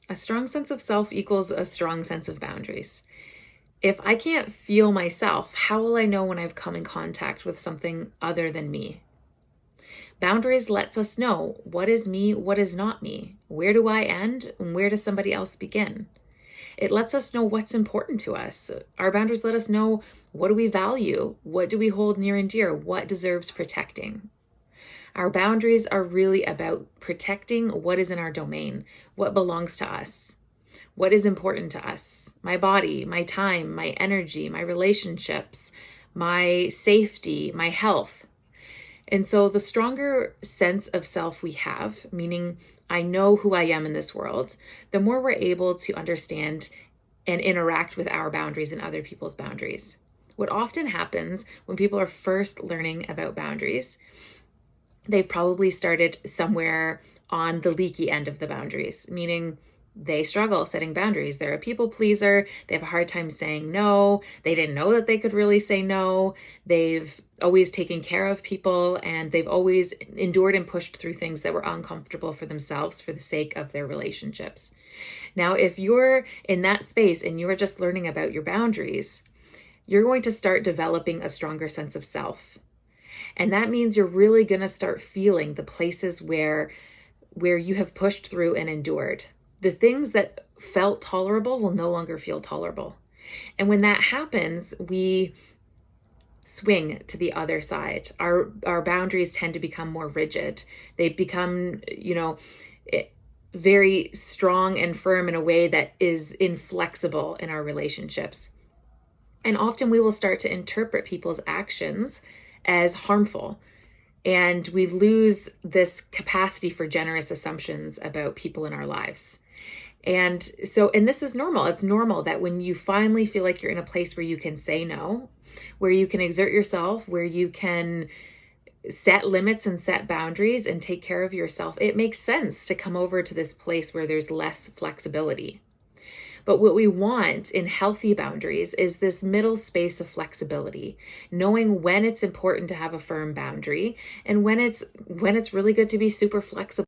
A strong sense of self equals a strong sense of boundaries. If I can't feel myself, how will I know when I've come in contact with something other than me? Boundaries lets us know what is me, what is not me. Where do I end and where does somebody else begin? It lets us know what's important to us. Our boundaries let us know, what do we value? What do we hold near and dear? What deserves protecting? Our boundaries are really about protecting what is in our domain, what belongs to us, what is important to us. My body, my time, my energy, my relationships, my safety, my health. And so the stronger sense of self we have, meaning I know who I am in this world, the more we're able to understand and interact with our boundaries and other people's boundaries. What often happens when people are first learning about boundaries, they've probably started somewhere on the leaky end of the boundaries, meaning they struggle setting boundaries. They're a people pleaser. They have a hard time saying no. They didn't know that they could really say no. They've always taken care of people, and they've always endured and pushed through things that were uncomfortable for themselves for the sake of their relationships. Now, if you're in that space and you're just learning about your boundaries, you're going to start developing a stronger sense of self. And that means you're really going to start feeling the places where you have pushed through and endured. The things that felt tolerable will no longer feel tolerable. And when that happens, we swing to the other side. Our boundaries tend to become more rigid. They become, very strong and firm in a way that is inflexible in our relationships. And often we will start to interpret people's actions as harmful. And we lose this capacity for generous assumptions about people in our lives. And this is normal. It's normal that when you finally feel like you're in a place where you can say no, where you can exert yourself, where you can set limits and set boundaries and take care of yourself, it makes sense to come over to this place where there's less flexibility. But what we want in healthy boundaries is this middle space of flexibility, knowing when it's important to have a firm boundary and when it's really good to be super flexible.